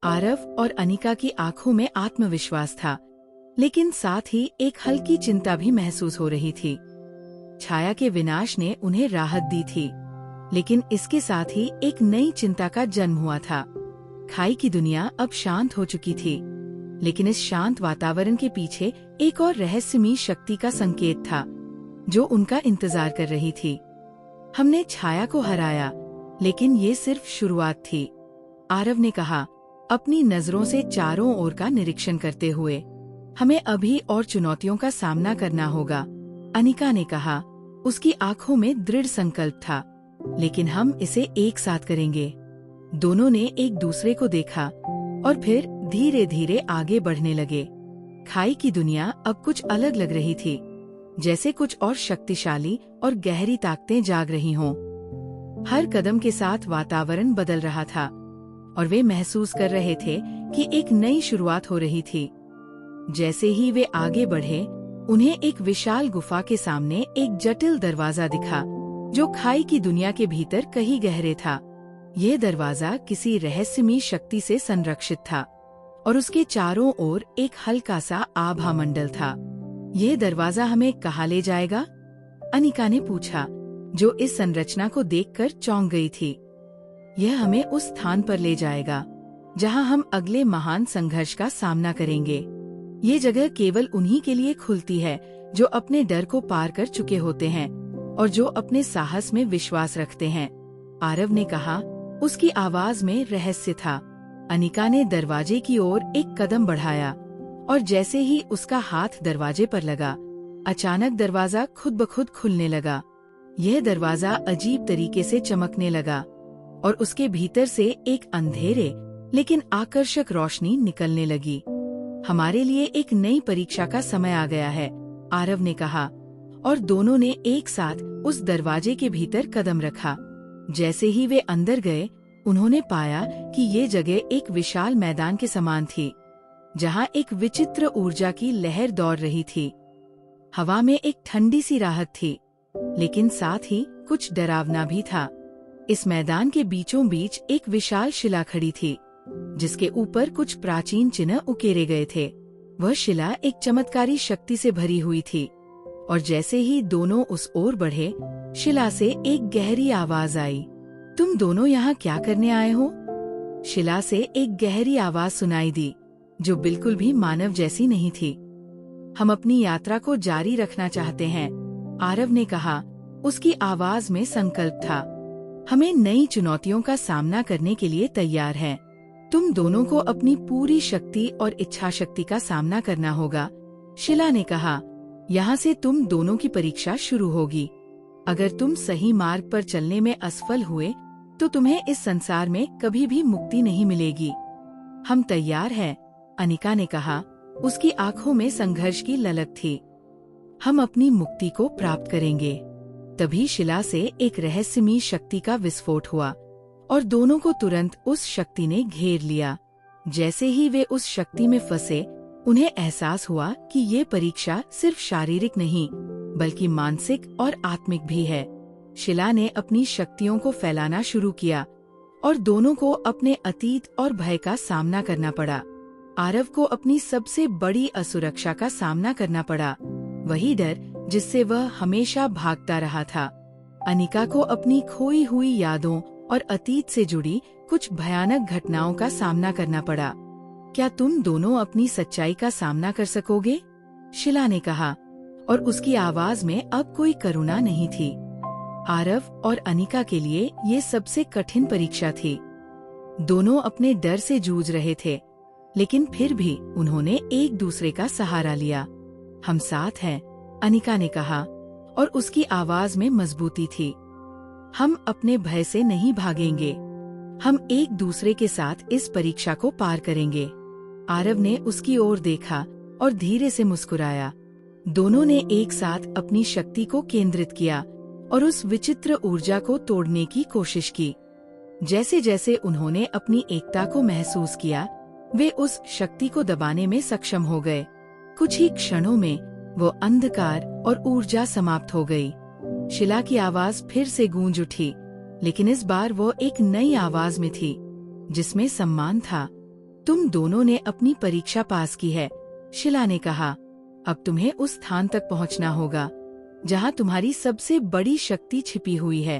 आरव और अनिका की आंखों में आत्मविश्वास था, लेकिन साथ ही एक हल्की चिंता भी महसूस हो रही थी। छाया के विनाश ने उन्हें राहत दी थी, लेकिन इसके साथ ही एक नई चिंता का जन्म हुआ था। खाई की दुनिया अब शांत हो चुकी थी, लेकिन इस शांत वातावरण के पीछे एक और रहस्यमयी शक्ति का संकेत था, जो उनका इंतजार कर रही थी। हमने छाया को हराया, लेकिन ये सिर्फ शुरुआत थी, आरव ने कहा, अपनी नजरों से चारों ओर का निरीक्षण करते हुए। हमें अभी और चुनौतियों का सामना करना होगा, अनिका ने कहा। उसकी आंखों में दृढ़ संकल्प था, लेकिन हम इसे एक साथ करेंगे। दोनों ने एक दूसरे को देखा और फिर धीरे धीरे आगे बढ़ने लगे। खाई की दुनिया अब कुछ अलग लग रही थी, जैसे कुछ और शक्तिशाली और गहरी ताकतें जाग रही हों। हर कदम के साथ वातावरण बदल रहा था और वे महसूस कर रहे थे कि एक नई शुरुआत हो रही थी। जैसे ही वे आगे बढ़े, उन्हें एक विशाल गुफा के सामने एक जटिल दरवाजा दिखा, जो खाई की दुनिया के भीतर कहीं गहरे था। यह दरवाजा किसी रहस्यमयी शक्ति से संरक्षित था और उसके चारों ओर एक हल्का सा आभा मंडल था। यह दरवाजा हमें कहाँ ले जाएगा? अनिका ने पूछा, जो इस संरचना को देखकर चौंक गई थी। यह हमें उस स्थान पर ले जाएगा जहां हम अगले महान संघर्ष का सामना करेंगे। ये जगह केवल उन्हीं के लिए खुलती है जो अपने डर को पार कर चुके होते हैं और जो अपने साहस में विश्वास रखते हैं, आरव ने कहा। उसकी आवाज में रहस्य था। अनिका ने दरवाजे की ओर एक कदम बढ़ाया और जैसे ही उसका हाथ दरवाजे पर लगा, अचानक दरवाजा खुद ब खुद खुलने लगा। यह दरवाजा अजीब तरीके से चमकने लगा और उसके भीतर से एक अंधेरे लेकिन आकर्षक रोशनी निकलने लगी। हमारे लिए एक नई परीक्षा का समय आ गया है, आरव ने कहा, और दोनों ने एक साथ उस दरवाजे के भीतर कदम रखा। जैसे ही वे अंदर गए, उन्होंने पाया कि ये जगह एक विशाल मैदान के समान थी, जहाँ एक विचित्र ऊर्जा की लहर दौड़ रही थी। हवा में एक ठंडी सी राहत थी, लेकिन साथ ही कुछ डरावना भी था। इस मैदान के बीचों बीच एक विशाल शिला खड़ी थी, जिसके ऊपर कुछ प्राचीन चिन्ह उकेरे गए थे। वह शिला एक चमत्कारी शक्ति से भरी हुई थी, और जैसे ही दोनों उस ओर बढ़े, शिला से एक गहरी आवाज आई। तुम दोनों यहाँ क्या करने आए हो? शिला से एक गहरी आवाज सुनाई दी, जो बिल्कुल भी मानव जैसी नहीं थी। हम अपनी यात्रा को जारी रखना चाहते हैं, आरव ने कहा। उसकी आवाज में संकल्प था। हमें नई चुनौतियों का सामना करने के लिए तैयार हैं। तुम दोनों को अपनी पूरी शक्ति और इच्छा शक्ति का सामना करना होगा, शिला ने कहा। यहाँ से तुम दोनों की परीक्षा शुरू होगी। अगर तुम सही मार्ग पर चलने में असफल हुए, तो तुम्हें इस संसार में कभी भी मुक्ति नहीं मिलेगी। हम तैयार हैं, अनिका ने कहा। उसकी आंखों में संघर्ष की ललक थी। हम अपनी मुक्ति को प्राप्त करेंगे। तभी शिला से एक रहस्यमयी शक्ति का विस्फोट हुआ और दोनों को तुरंत उस शक्ति ने घेर लिया। जैसे ही वे उस शक्ति में फंसे, उन्हें एहसास हुआ कि ये परीक्षा सिर्फ शारीरिक नहीं, बल्कि मानसिक और आत्मिक भी है। शिला ने अपनी शक्तियों को फैलाना शुरू किया और दोनों को अपने अतीत और भय का सामना करना पड़ा। आरव को अपनी सबसे बड़ी असुरक्षा का सामना करना पड़ा, वही डर जिससे वह हमेशा भागता रहा था। अनिका को अपनी खोई हुई यादों और अतीत से जुड़ी कुछ भयानक घटनाओं का सामना करना पड़ा। क्या तुम दोनों अपनी सच्चाई का सामना कर सकोगे? शिला ने कहा, और उसकी आवाज में अब कोई करुणा नहीं थी। आरव और अनिका के लिए ये सबसे कठिन परीक्षा थी। दोनों अपने डर से जूझ रहे थे, लेकिन फिर भी उन्होंने एक दूसरे का सहारा लिया। हम साथ हैं, अनिका ने कहा, और उसकी आवाज में मजबूती थी। हम अपने भय से नहीं भागेंगे। हम एक दूसरे के साथ इस परीक्षा को पार करेंगे। आरव ने उसकी ओर देखा और धीरे से मुस्कुराया। दोनों ने एक साथ अपनी शक्ति को केंद्रित किया और उस विचित्र ऊर्जा को तोड़ने की कोशिश की। जैसे जैसे उन्होंने अपनी एकता को महसूस किया, वे उस शक्ति को दबाने में सक्षम हो गए। कुछ ही क्षणों में वो अंधकार और ऊर्जा समाप्त हो गई। शिला की आवाज फिर से गूंज उठी, लेकिन इस बार वो एक नई आवाज में थी, जिसमें सम्मान था। तुम दोनों ने अपनी परीक्षा पास की है, शिला ने कहा। अब तुम्हें उस स्थान तक पहुंचना होगा जहां तुम्हारी सबसे बड़ी शक्ति छिपी हुई है।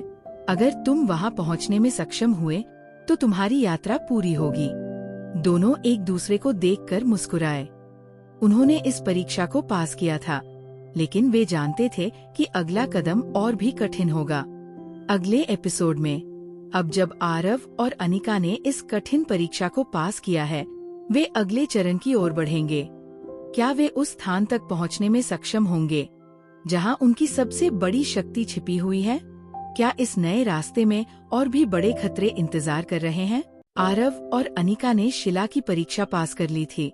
अगर तुम वहां पहुंचने में सक्षम हुए तो तुम्हारी यात्रा पूरी होगी। दोनों एक दूसरे को देखकर मुस्कुराए। उन्होंने इस परीक्षा को पास किया था, लेकिन वे जानते थे कि अगला कदम और भी कठिन होगा। अगले एपिसोड में अब जब आरव और अनिका ने इस कठिन परीक्षा को पास किया है, वे अगले चरण की ओर बढ़ेंगे। क्या वे उस स्थान तक पहुंचने में सक्षम होंगे जहां उनकी सबसे बड़ी शक्ति छिपी हुई है? क्या इस नए रास्ते में और भी बड़े खतरे इंतजार कर रहे हैं? आरव और अनिका ने शिला की परीक्षा पास कर ली थी,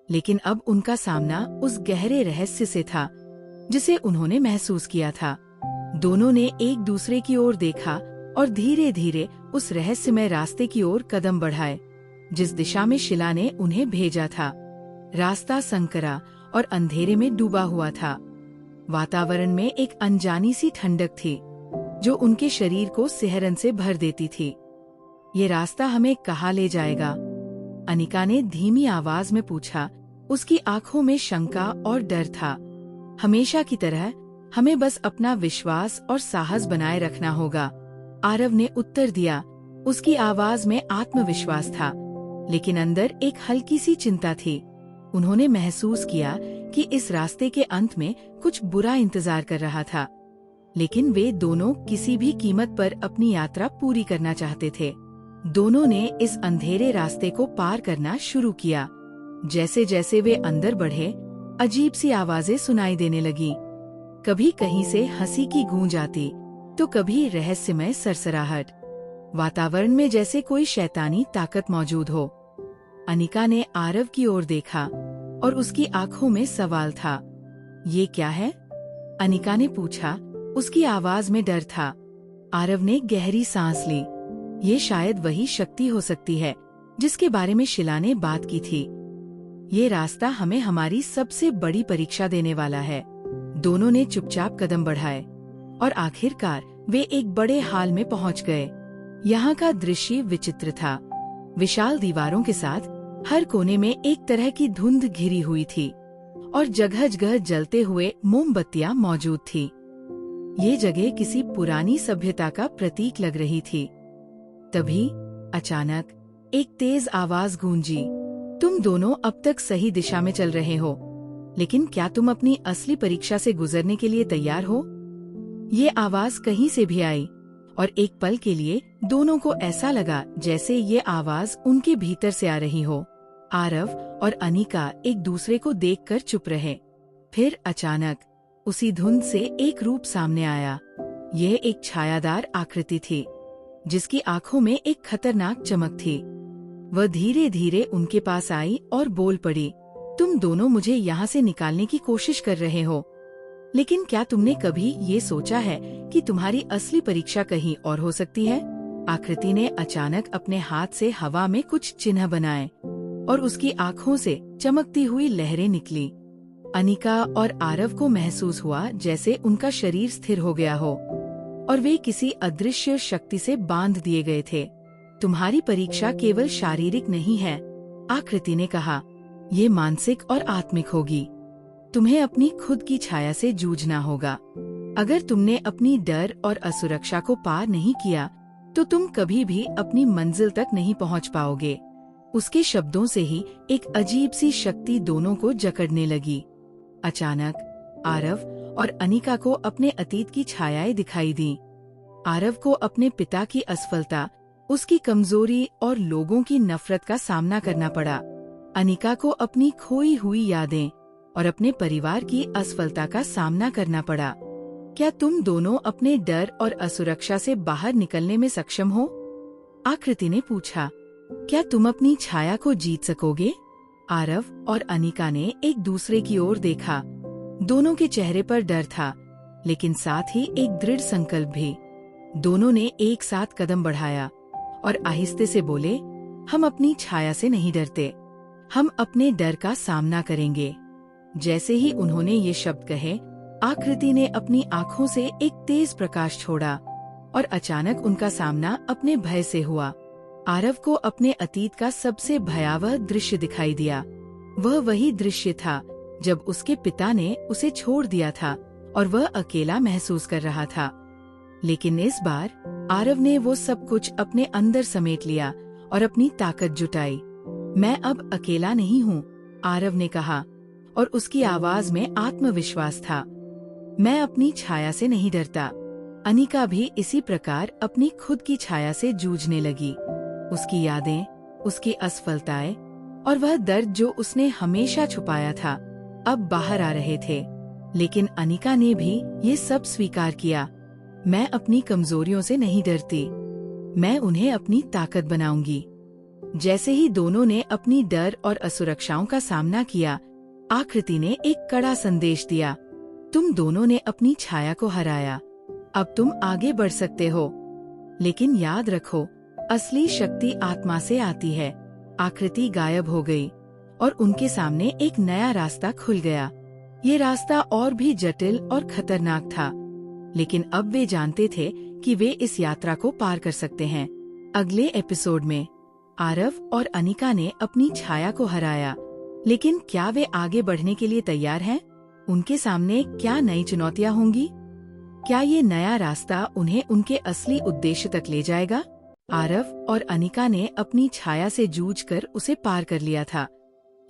लेकिन अब उनका सामना उस गहरे रहस्य से था जिसे उन्होंने महसूस किया था। दोनों ने एक दूसरे की ओर देखा और धीरे धीरे उस रहस्यमय रास्ते की ओर कदम बढ़ाए जिस दिशा में शिला ने उन्हें भेजा था। रास्ता संकरा और अंधेरे में डूबा हुआ था। वातावरण में एक अनजानी सी ठंडक थी जो उनके शरीर को सिहरन से भर देती थी। ये रास्ता हमें कहाँ ले जाएगा? अनिका ने धीमी आवाज में पूछा। उसकी आंखों में शंका और डर था। हमेशा की तरह हमें बस अपना विश्वास और साहस बनाए रखना होगा, आरव ने उत्तर दिया। उसकी आवाज में आत्मविश्वास था, लेकिन अंदर एक हल्की सी चिंता थी। उन्होंने महसूस किया कि इस रास्ते के अंत में कुछ बुरा इंतजार कर रहा था, लेकिन वे दोनों किसी भी कीमत पर अपनी यात्रा पूरी करना चाहते थे। दोनों ने इस अंधेरे रास्ते को पार करना शुरू किया। जैसे जैसे वे अंदर बढ़े, अजीब सी आवाजें सुनाई देने लगी। कभी कहीं से हंसी की गूंज आती, तो कभी रहस्यमय सरसराहट। वातावरण में जैसे कोई शैतानी ताकत मौजूद हो। अनिका ने आरव की ओर देखा और उसकी आंखों में सवाल था। ये क्या है? अनिका ने पूछा। उसकी आवाज में डर था। आरव ने गहरी सांस ली। ये शायद वही शक्ति हो सकती है जिसके बारे में शिला ने बात की थी। ये रास्ता हमें हमारी सबसे बड़ी परीक्षा देने वाला है। दोनों ने चुपचाप कदम बढ़ाए और आखिरकार वे एक बड़े हाल में पहुंच गए। यहाँ का दृश्य विचित्र था। विशाल दीवारों के साथ हर कोने में एक तरह की धुंध घिरी हुई थी और जगह जगह जलते हुए मोमबत्तियां मौजूद थी। ये जगह किसी पुरानी सभ्यता का प्रतीक लग रही थी। तभी अचानक एक तेज आवाज गूंजी। तुम दोनों अब तक सही दिशा में चल रहे हो, लेकिन क्या तुम अपनी असली परीक्षा से गुजरने के लिए तैयार हो? ये आवाज कहीं से भी आई और एक पल के लिए दोनों को ऐसा लगा जैसे ये आवाज उनके भीतर से आ रही हो। आरव और अनिका एक दूसरे को देखकर चुप रहे। फिर अचानक उसी धुंध से एक रूप सामने आया। यह एक छायादार आकृति थी जिसकी आंखों में एक खतरनाक चमक थी। वह धीरे धीरे उनके पास आई और बोल पड़ी, तुम दोनों मुझे यहाँ से निकालने की कोशिश कर रहे हो, लेकिन क्या तुमने कभी ये सोचा है कि तुम्हारी असली परीक्षा कहीं और हो सकती है? आकृति ने अचानक अपने हाथ से हवा में कुछ चिन्ह बनाए और उसकी आंखों से चमकती हुई लहरें निकली। अनिका और आरव को महसूस हुआ जैसे उनका शरीर स्थिर हो गया हो और वे किसी अदृश्य शक्ति से बांध दिए गए थे। तुम्हारी परीक्षा केवल शारीरिक नहीं है, आकृति ने कहा, ये मानसिक और आत्मिक होगी। तुम्हें अपनी खुद की छाया से जूझना होगा। अगर तुमने अपनी डर और असुरक्षा को पार नहीं किया तो तुम कभी भी अपनी मंजिल तक नहीं पहुंच पाओगे। उसके शब्दों से ही एक अजीब सी शक्ति दोनों को जकड़ने लगी। अचानक आरव और अनिका को अपने अतीत की छायाएं दिखाई दी। आरव को अपने पिता की असफलता, उसकी कमजोरी और लोगों की नफरत का सामना करना पड़ा। अनिका को अपनी खोई हुई यादें और अपने परिवार की असफलता का सामना करना पड़ा। क्या तुम दोनों अपने डर और असुरक्षा से बाहर निकलने में सक्षम हो? आकृति ने पूछा। क्या तुम अपनी छाया को जीत सकोगे? आरव और अनिका ने एक दूसरे की ओर देखा। दोनों के चेहरे पर डर था, लेकिन साथ ही एक दृढ़ संकल्प भी। दोनों ने एक साथ कदम बढ़ाया और आहिस्ते से बोले, हम अपनी छाया से नहीं डरते, हम अपने डर का सामना करेंगे। जैसे ही उन्होंने ये शब्द कहे, आकृति ने अपनी आंखों से एक तेज प्रकाश छोड़ा और अचानक उनका सामना अपने भय से हुआ। आरव को अपने अतीत का सबसे भयावह दृश्य दिखाई दिया। वह वही दृश्य था जब उसके पिता ने उसे छोड़ दिया था और वह अकेला महसूस कर रहा था। लेकिन इस बार आरव ने वो सब कुछ अपने अंदर समेट लिया और अपनी ताकत जुटाई। मैं अब अकेला नहीं हूँ, आरव ने कहा, और उसकी आवाज में आत्मविश्वास था। मैं अपनी छाया से नहीं डरता। अनिका भी इसी प्रकार अपनी खुद की छाया से जूझने लगी। उसकी यादें, उसकी असफलताएं और वह दर्द जो उसने हमेशा छुपाया था अब बाहर आ रहे थे। लेकिन अनिका ने भी ये सब स्वीकार किया। मैं अपनी कमजोरियों से नहीं डरती, मैं उन्हें अपनी ताकत बनाऊंगी। जैसे ही दोनों ने अपनी डर और असुरक्षाओं का सामना किया, आकृति ने एक कड़ा संदेश दिया। तुम दोनों ने अपनी छाया को हराया, अब तुम आगे बढ़ सकते हो। लेकिन याद रखो, असली शक्ति आत्मा से आती है। आकृति गायब हो गई और उनके सामने एक नया रास्ता खुल गया। ये रास्ता और भी जटिल और खतरनाक था, लेकिन अब वे जानते थे कि वे इस यात्रा को पार कर सकते हैं। अगले एपिसोड में आरव और अनिका ने अपनी छाया को हराया, लेकिन क्या वे आगे बढ़ने के लिए तैयार हैं? उनके सामने क्या नई चुनौतियां होंगी? क्या ये नया रास्ता उन्हें उनके असली उद्देश्य तक ले जाएगा? आरव और अनिका ने अपनी छाया से जूझकर उसे पार कर लिया था,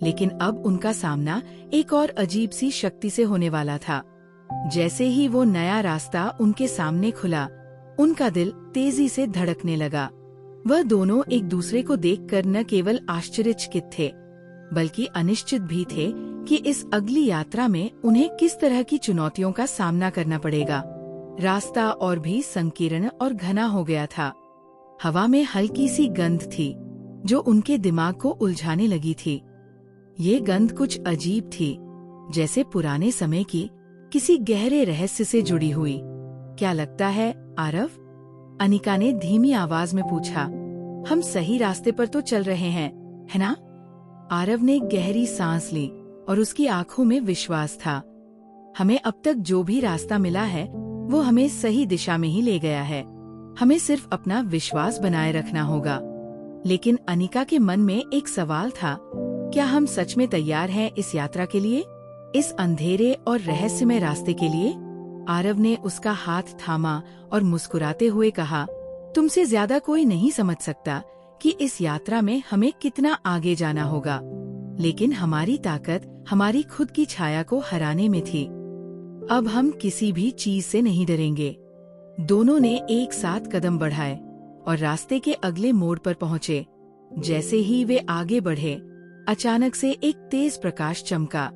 लेकिन अब उनका सामना एक और अजीब सी शक्ति से होने वाला था। जैसे ही वो नया रास्ता उनके सामने खुला, उनका दिल तेजी से धड़कने लगा। वह दोनों एक दूसरे को देखकर न केवल आश्चर्यचकित थे, बल्कि अनिश्चित भी थे कि इस अगली यात्रा में उन्हें किस तरह की चुनौतियों का सामना करना पड़ेगा। रास्ता और भी संकीर्ण और घना हो गया था। हवा में हल्की सी गंध थी जो उनके दिमाग को उलझाने लगी थी। ये गंध कुछ अजीब थी, जैसे पुराने समय की किसी गहरे रहस्य से जुड़ी हुई। क्या लगता है आरव? अनिका ने धीमी आवाज में पूछा। हम सही रास्ते पर तो चल रहे हैं, है ना? आरव ने गहरी सांस ली और उसकी आंखों में विश्वास था। हमें अब तक जो भी रास्ता मिला है वो हमें सही दिशा में ही ले गया है। हमें सिर्फ अपना विश्वास बनाए रखना होगा। लेकिन अनिका के मन में एक सवाल था, क्या हम सच में तैयार हैं इस यात्रा के लिए, इस अंधेरे और रहस्यमय रास्ते के लिए? आरव ने उसका हाथ थामा और मुस्कुराते हुए कहा, तुमसे ज्यादा कोई नहीं समझ सकता कि इस यात्रा में हमें कितना आगे जाना होगा, लेकिन हमारी ताकत हमारी खुद की छाया को हराने में थी। अब हम किसी भी चीज से नहीं डरेंगे। दोनों ने एक साथ कदम बढ़ाए और रास्ते के अगले मोड़ पर पहुँचे। जैसे ही वे आगे बढ़े, अचानक से एक तेज प्रकाश चमका।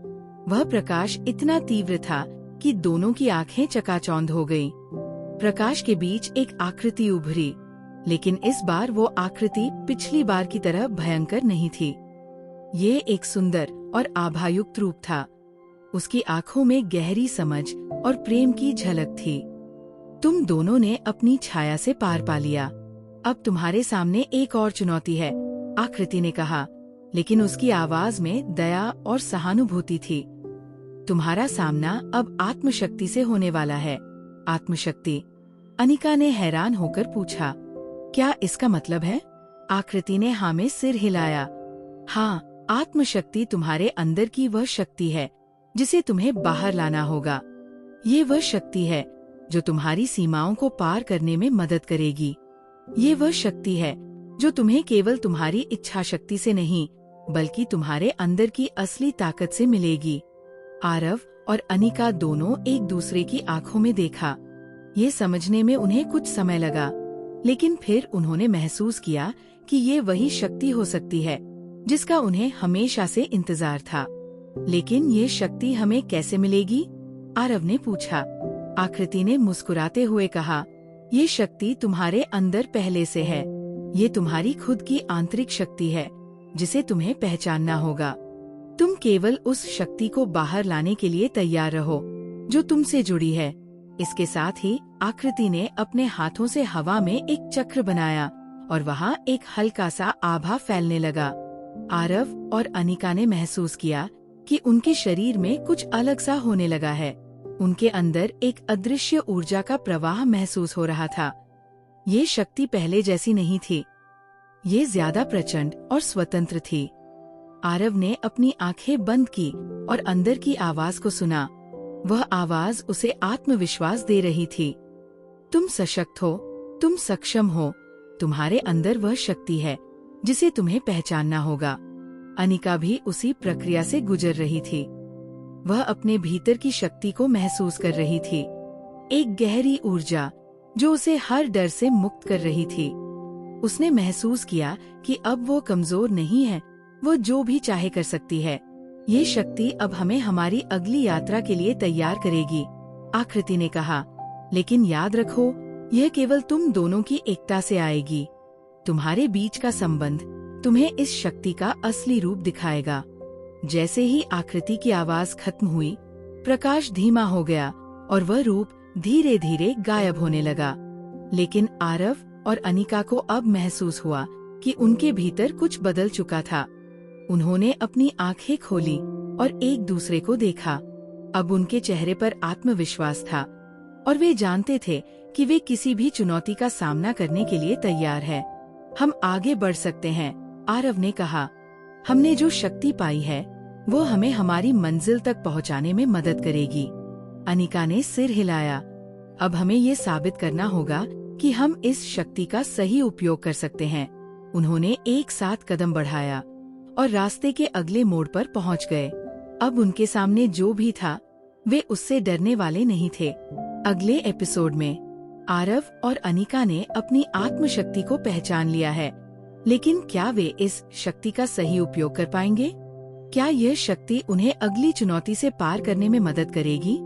वह प्रकाश इतना तीव्र था कि दोनों की आंखें चकाचौंध हो गईं। प्रकाश के बीच एक आकृति उभरी, लेकिन इस बार वो आकृति पिछली बार की तरह भयंकर नहीं थी। ये एक सुंदर और आभायुक्त रूप था। उसकी आंखों में गहरी समझ और प्रेम की झलक थी। तुम दोनों ने अपनी छाया से पार पा लिया। अब तुम्हारे सामने एक और चुनौती है, आकृति ने कहा, लेकिन उसकी आवाज में दया और सहानुभूति थी। तुम्हारा सामना अब आत्मशक्ति से होने वाला है। आत्मशक्ति? अनिका ने हैरान होकर पूछा। क्या इसका मतलब है? आकृति ने हाँ में सिर हिलाया। हाँ, आत्मशक्ति तुम्हारे अंदर की वह शक्ति है जिसे तुम्हें बाहर लाना होगा। ये वह शक्ति है जो तुम्हारी सीमाओं को पार करने में मदद करेगी। ये वह शक्ति है जो तुम्हें केवल तुम्हारी इच्छा शक्ति से नहीं, बल्कि तुम्हारे अंदर की असली ताकत से मिलेगी। आरव और अनिका दोनों एक दूसरे की आंखों में देखा। ये समझने में उन्हें कुछ समय लगा, लेकिन फिर उन्होंने महसूस किया कि ये वही शक्ति हो सकती है जिसका उन्हें हमेशा से इंतजार था। लेकिन ये शक्ति हमें कैसे मिलेगी? आरव ने पूछा। आकृति ने मुस्कुराते हुए कहा, ये शक्ति तुम्हारे अंदर पहले से है। ये तुम्हारी खुद की आंतरिक शक्ति है जिसे तुम्हें पहचानना होगा। तुम केवल उस शक्ति को बाहर लाने के लिए तैयार रहो जो तुमसे जुड़ी है। इसके साथ ही आकृति ने अपने हाथों से हवा में एक चक्र बनाया और वहाँ एक हल्का सा आभा फैलने लगा। आरव और अनिका ने महसूस किया कि उनके शरीर में कुछ अलग सा होने लगा है। उनके अंदर एक अदृश्य ऊर्जा का प्रवाह महसूस हो रहा था। ये शक्ति पहले जैसी नहीं थी। ये ज्यादा प्रचंड और स्वतंत्र थी। आरव ने अपनी आंखें बंद की और अंदर की आवाज को सुना। वह आवाज उसे आत्मविश्वास दे रही थी। तुम सशक्त हो, तुम सक्षम हो, तुम्हारे अंदर वह शक्ति है जिसे तुम्हें पहचानना होगा। अनिका भी उसी प्रक्रिया से गुजर रही थी। वह अपने भीतर की शक्ति को महसूस कर रही थी, एक गहरी ऊर्जा जो उसे हर डर से मुक्त कर रही थी। उसने महसूस किया कि अब वो कमजोर नहीं है, वो जो भी चाहे कर सकती है। ये शक्ति अब हमें हमारी अगली यात्रा के लिए तैयार करेगी, आकृति ने कहा। लेकिन याद रखो, यह केवल तुम दोनों की एकता से आएगी। तुम्हारे बीच का संबंध तुम्हें इस शक्ति का असली रूप दिखाएगा। जैसे ही आकृति की आवाज खत्म हुई, प्रकाश धीमा हो गया और वह रूप धीरे धीरे गायब होने लगा। लेकिन आरव और अनिका को अब महसूस हुआ कि उनके भीतर कुछ बदल चुका था। उन्होंने अपनी आंखें खोली और एक दूसरे को देखा। अब उनके चेहरे पर आत्मविश्वास था और वे जानते थे कि वे किसी भी चुनौती का सामना करने के लिए तैयार है। हम आगे बढ़ सकते हैं, आरव ने कहा। हमने जो शक्ति पाई है वो हमें हमारी मंजिल तक पहुंचाने में मदद करेगी। अनिका ने सिर हिलाया। अब हमें ये साबित करना होगा कि हम इस शक्ति का सही उपयोग कर सकते हैं। उन्होंने एक साथ कदम बढ़ाया और रास्ते के अगले मोड़ पर पहुंच गए। अब उनके सामने जो भी था वे उससे डरने वाले नहीं थे। अगले एपिसोड में आरव और अनिका ने अपनी आत्मशक्ति को पहचान लिया है, लेकिन क्या वे इस शक्ति का सही उपयोग कर पाएंगे? क्या यह शक्ति उन्हें अगली चुनौती से पार करने में मदद करेगी?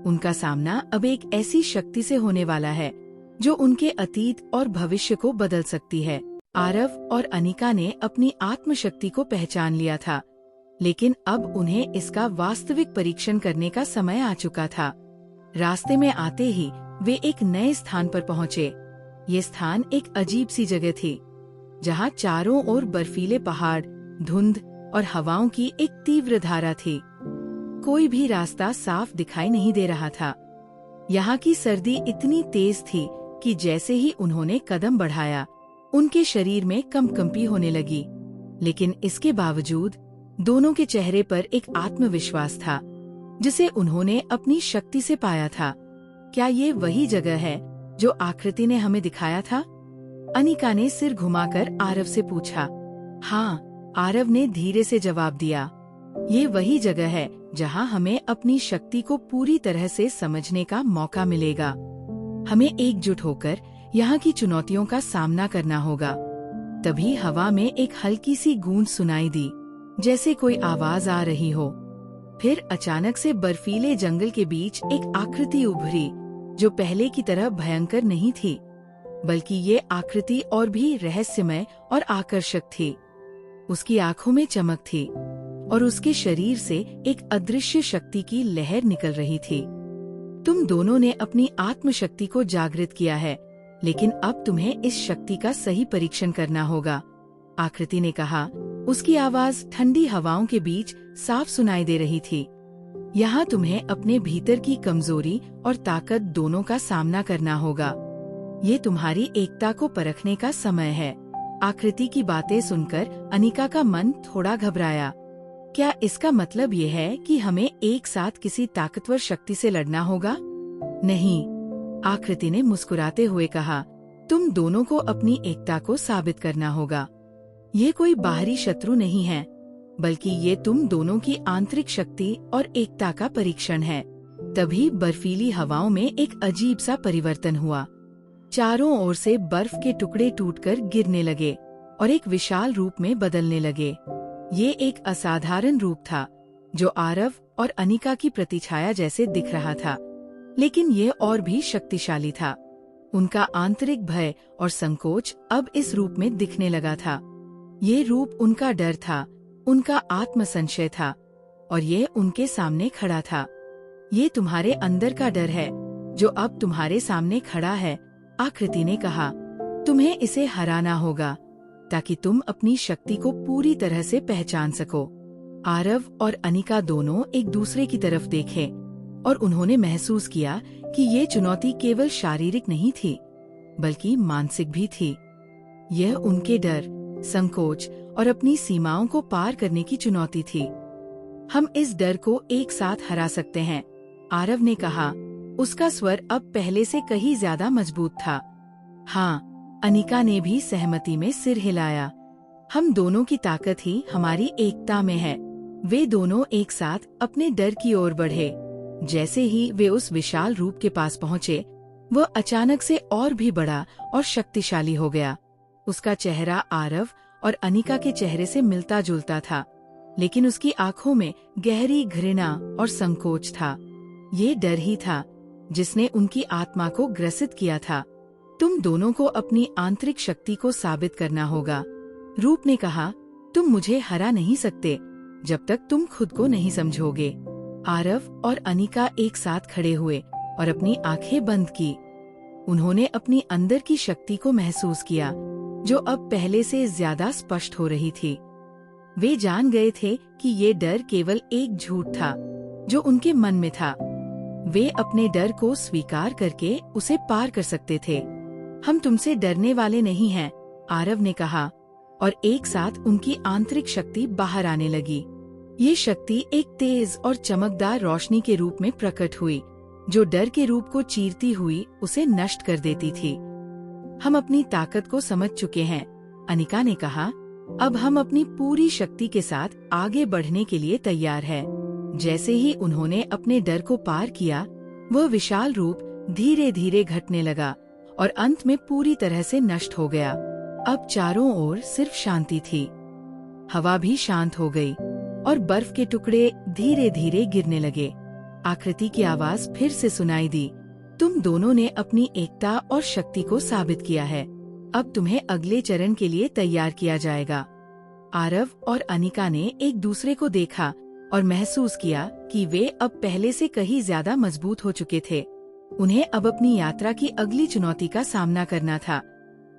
उनका सामना अब एक ऐसी शक्ति से होने वाला है जो उनके अतीत और भविष्य को बदल सकती है। आरव और अनिका ने अपनी आत्मशक्ति को पहचान लिया था, लेकिन अब उन्हें इसका वास्तविक परीक्षण करने का समय आ चुका था। रास्ते में आते ही वे एक नए स्थान पर पहुँचे। ये स्थान एक अजीब सी जगह थी, जहाँ चारों ओर बर्फीले पहाड़, धुंध और हवाओं की एक तीव्र धारा थी। कोई भी रास्ता साफ दिखाई नहीं दे रहा था। यहाँ की सर्दी इतनी तेज थी कि जैसे ही उन्होंने कदम बढ़ाया, उनके शरीर में कंपकंपी होने लगी। लेकिन इसके बावजूद दोनों के चेहरे पर एक आत्मविश्वास था, जिसे उन्होंने अपनी शक्ति से पाया था। क्या ये वही जगह है जो आकृति ने हमें दिखाया था? अनिका ने सिर घुमाकर आरव से पूछा। हाँ, आरव ने धीरे से जवाब दिया। ये वही जगह है जहाँ हमें अपनी शक्ति को पूरी तरह से समझने का मौका मिलेगा। हमें एकजुट होकर यहाँ की चुनौतियों का सामना करना होगा। तभी हवा में एक हल्की सी गूंज सुनाई दी, जैसे कोई आवाज आ रही हो। फिर अचानक से बर्फीले जंगल के बीच एक आकृति उभरी, जो पहले की तरह भयंकर नहीं थी, बल्कि ये आकृति और भी रहस्यमय और आकर्षक थी। उसकी आंखों में चमक थी और उसके शरीर से एक अदृश्य शक्ति की लहर निकल रही थी। तुम दोनों ने अपनी आत्मशक्ति को जागृत किया है, लेकिन अब तुम्हें इस शक्ति का सही परीक्षण करना होगा, आकृति ने कहा। उसकी आवाज ठंडी हवाओं के बीच साफ सुनाई दे रही थी। यहाँ तुम्हें अपने भीतर की कमजोरी और ताकत दोनों का सामना करना होगा। ये तुम्हारी एकता को परखने का समय है। आकृति की बातें सुनकर अनिका का मन थोड़ा घबराया। क्या इसका मतलब ये है कि हमें एक साथ किसी ताकतवर शक्ति से लड़ना होगा? नहीं, आकृति ने मुस्कुराते हुए कहा। तुम दोनों को अपनी एकता को साबित करना होगा। ये कोई बाहरी शत्रु नहीं है, बल्कि ये तुम दोनों की आंतरिक शक्ति और एकता का परीक्षण है। तभी बर्फीली हवाओं में एक अजीब सा परिवर्तन हुआ। चारों ओर से बर्फ के टुकड़े टूटकर गिरने लगे और एक विशाल रूप में बदलने लगे। ये एक असाधारण रूप था, जो आरव और अनिका की प्रतिछाया जैसे दिख रहा था, लेकिन ये और भी शक्तिशाली था। उनका आंतरिक भय और संकोच अब इस रूप में दिखने लगा था। ये रूप उनका डर था, उनका आत्मसंशय था, और ये उनके सामने खड़ा था। ये तुम्हारे अंदर का डर है, जो अब तुम्हारे सामने खड़ा है, आकृति ने कहा। तुम्हें इसे हराना होगा, ताकि तुम अपनी शक्ति को पूरी तरह से पहचान सको। आरव और अनिका दोनों एक दूसरे की तरफ देखे और उन्होंने महसूस किया कि ये चुनौती केवल शारीरिक नहीं थी, बल्कि मानसिक भी थी। यह उनके डर, संकोच और अपनी सीमाओं को पार करने की चुनौती थी। हम इस डर को एक साथ हरा सकते हैं, आरव ने कहा। उसका स्वर अब पहले से कहीं ज्यादा मजबूत था। हाँ, अनिका ने भी सहमति में सिर हिलाया। हम दोनों की ताकत ही हमारी एकता में है। वे दोनों एक साथ अपने डर की ओर बढ़े। जैसे ही वे उस विशाल रूप के पास पहुँचे, वह अचानक से और भी बड़ा और शक्तिशाली हो गया। उसका चेहरा आरव और अनिका के चेहरे से मिलता जुलता था, लेकिन उसकी आंखों में गहरी घृणा और संकोच था। ये डर ही था जिसने उनकी आत्मा को ग्रसित किया था। तुम दोनों को अपनी आंतरिक शक्ति को साबित करना होगा, रूप ने कहा। तुम मुझे हरा नहीं सकते जब तक तुम खुद को नहीं समझोगे। आरव और अनिका एक साथ खड़े हुए और अपनी आंखें बंद की। उन्होंने अपनी अंदर की शक्ति को महसूस किया, जो अब पहले से ज्यादा स्पष्ट हो रही थी। वे जान गए थे कि ये डर केवल एक झूठ था जो उनके मन में था। वे अपने डर को स्वीकार करके उसे पार कर सकते थे। हम तुमसे डरने वाले नहीं हैं, आरव ने कहा, और एक साथ उनकी आंतरिक शक्ति बाहर आने लगी। ये शक्ति एक तेज और चमकदार रोशनी के रूप में प्रकट हुई, जो डर के रूप को चीरती हुई उसे नष्ट कर देती थी। हम अपनी ताकत को समझ चुके हैं, अनिका ने कहा। अब हम अपनी पूरी शक्ति के साथ आगे बढ़ने के लिए तैयार है। जैसे ही उन्होंने अपने डर को पार किया, वह विशाल रूप धीरे धीरे घटने लगा और अंत में पूरी तरह से नष्ट हो गया। अब चारों ओर सिर्फ शांति थी। हवा भी शांत हो गई और बर्फ के टुकड़े धीरे धीरे गिरने लगे। आकृति की आवाज फिर से सुनाई दी। तुम दोनों ने अपनी एकता और शक्ति को साबित किया है। अब तुम्हें अगले चरण के लिए तैयार किया जाएगा। आरव और अनिका ने एक दूसरे को देखा और महसूस किया कि वे अब पहले से कहीं ज्यादा मजबूत हो चुके थे। उन्हें अब अपनी यात्रा की अगली चुनौती का सामना करना था,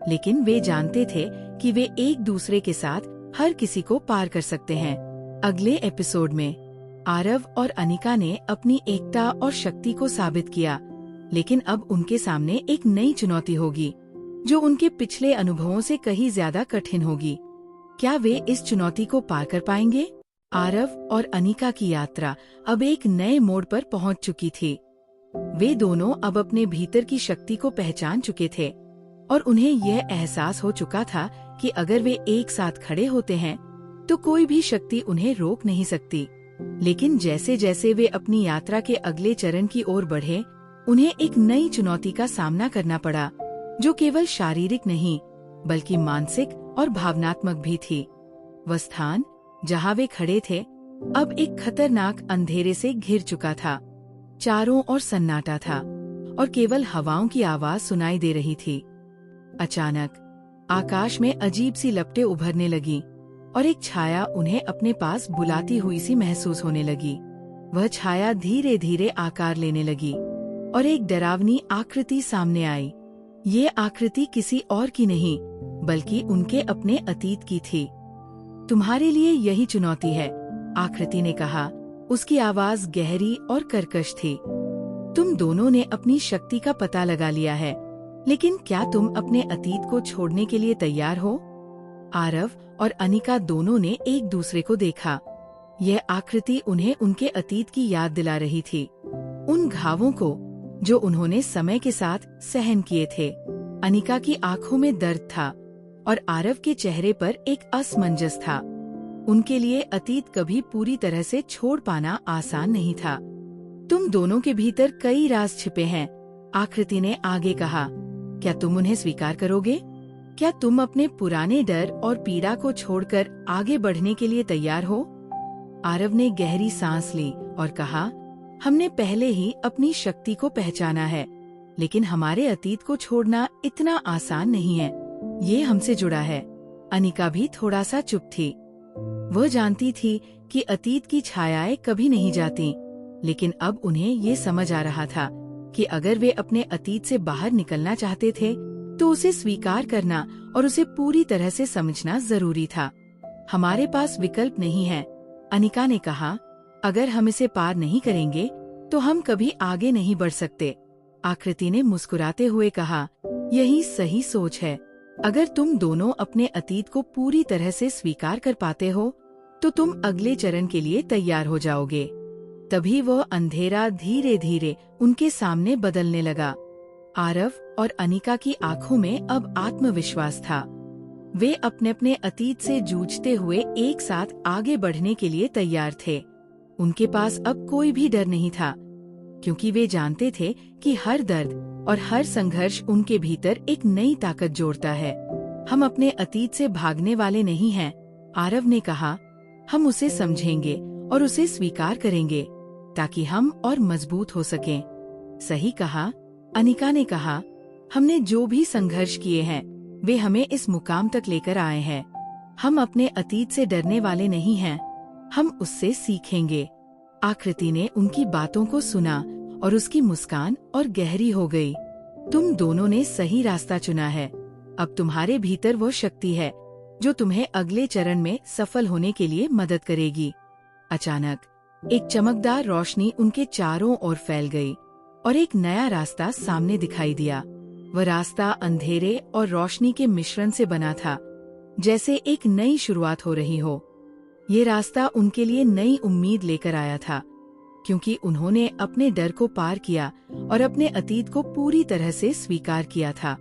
लेकिन वे जानते थे कि वे एक दूसरे के साथ हर किसी को पार कर सकते हैं। अगले एपिसोड में आरव और अनिका ने अपनी एकता और शक्ति को साबित किया, लेकिन अब उनके सामने एक नई चुनौती होगी, जो उनके पिछले अनुभवों से कहीं ज्यादा कठिन होगी। क्या वे इस चुनौती को पार कर पाएंगे? आरव और अनिका की यात्रा अब एक नए मोड़ पर पहुंच चुकी थी। वे दोनों अब अपने भीतर की शक्ति को पहचान चुके थे और उन्हें यह एहसास हो चुका था कि अगर वे एक साथ खड़े होते हैं तो कोई भी शक्ति उन्हें रोक नहीं सकती। लेकिन जैसे जैसे वे अपनी यात्रा के अगले चरण की ओर बढ़े, उन्हें एक नई चुनौती का सामना करना पड़ा, जो केवल शारीरिक नहीं बल्कि मानसिक और भावनात्मक भी थी। वह स्थान जहाँ वे खड़े थे अब एक खतरनाक अंधेरे से घिर चुका था। चारों ओर सन्नाटा था और केवल हवाओं की आवाज सुनाई दे रही थी। अचानक आकाश में अजीब सी लपटें उभरने लगी और एक छाया उन्हें अपने पास बुलाती हुई सी महसूस होने लगी। वह छाया धीरे धीरे आकार लेने लगी और एक डरावनी आकृति सामने आई। ये आकृति किसी और की नहीं बल्कि उनके अपने अतीत की थी। तुम्हारे लिए यही चुनौती है, आकृति ने कहा। उसकी आवाज गहरी और कर्कश थी। तुम दोनों ने अपनी शक्ति का पता लगा लिया है, लेकिन क्या तुम अपने अतीत को छोड़ने के लिए तैयार हो? आरव और अनिका दोनों ने एक दूसरे को देखा। यह आकृति उन्हें उनके अतीत की याद दिला रही थी, उन घावों को जो उन्होंने समय के साथ सहन किए थे। अनिका की आंखों में दर्द था और आरव के चेहरे पर एक असमंजस था। उनके लिए अतीत कभी पूरी तरह से छोड़ पाना आसान नहीं था। तुम दोनों के भीतर कई राज छिपे हैं, आकृति ने आगे कहा। क्या तुम उन्हें स्वीकार करोगे? क्या तुम अपने पुराने डर और पीड़ा को छोड़कर आगे बढ़ने के लिए तैयार हो? आरव ने गहरी सांस ली और कहा, हमने पहले ही अपनी शक्ति को पहचाना है, लेकिन हमारे अतीत को छोड़ना इतना आसान नहीं है। ये हमसे जुड़ा है। अनिका भी थोड़ा सा चुप थी। वह जानती थी कि अतीत की छायाएं कभी नहीं जाती, लेकिन अब उन्हें ये समझ आ रहा था कि अगर वे अपने अतीत से बाहर निकलना चाहते थे तो उसे स्वीकार करना और उसे पूरी तरह से समझना जरूरी था। हमारे पास विकल्प नहीं है, अनिका ने कहा। अगर हम इसे पार नहीं करेंगे तो हम कभी आगे नहीं बढ़ सकते। आकृति ने मुस्कुराते हुए कहा, यही सही सोच है। अगर तुम दोनों अपने अतीत को पूरी तरह से स्वीकार कर पाते हो तो तुम अगले चरण के लिए तैयार हो जाओगे। तभी वह अंधेरा धीरे धीरे उनके सामने बदलने लगा। आरव और अनिका की आंखों में अब आत्मविश्वास था। वे अपने अपने अतीत से जूझते हुए एक साथ आगे बढ़ने के लिए तैयार थे। उनके पास अब कोई भी डर नहीं था, क्योंकि वे जानते थे कि हर दर्द और हर संघर्ष उनके भीतर एक नई ताकत जोड़ता है। हम अपने अतीत से भागने वाले नहीं हैं, आरव ने कहा। हम उसे समझेंगे और उसे स्वीकार करेंगे ताकि हम और मजबूत हो सकें। सही कहा, अनिका ने कहा। हमने जो भी संघर्ष किए हैं वे हमें इस मुकाम तक लेकर आए हैं। हम अपने अतीत से डरने वाले नहीं हैं, हम उससे सीखेंगे। आकृति ने उनकी बातों को सुना और उसकी मुस्कान और गहरी हो गई। तुम दोनों ने सही रास्ता चुना है। अब तुम्हारे भीतर वो शक्ति है जो तुम्हें अगले चरण में सफल होने के लिए मदद करेगी। अचानक एक चमकदार रोशनी उनके चारों ओर फैल गई और एक नया रास्ता सामने दिखाई दिया। वह रास्ता अंधेरे और रोशनी के मिश्रण से बना था, जैसे एक नई शुरुआत हो रही हो। ये रास्ता उनके लिए नई उम्मीद लेकर आया था, क्योंकि उन्होंने अपने डर को पार किया और अपने अतीत को पूरी तरह से स्वीकार किया था।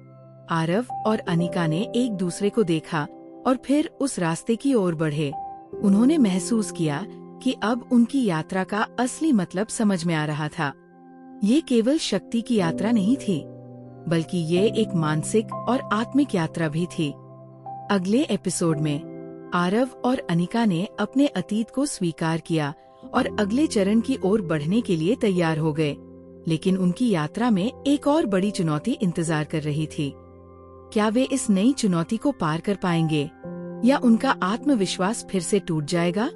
आरव और अनिका ने एक दूसरे को देखा और फिर उस रास्ते की ओर बढ़े। उन्होंने महसूस किया कि अब उनकी यात्रा का असली मतलब समझ में आ रहा था। ये केवल शक्ति की यात्रा नहीं थी, बल्कि ये एक मानसिक और आत्मिक यात्रा भी थी। अगले एपिसोड में आरव और अनिका ने अपने अतीत को स्वीकार किया और अगले चरण की ओर बढ़ने के लिए तैयार हो गए। लेकिन उनकी यात्रा में एक और बड़ी चुनौती इंतजार कर रही थी। क्या वे इस नई चुनौती को पार कर पाएंगे या उनका आत्मविश्वास फिर से टूट जाएगा?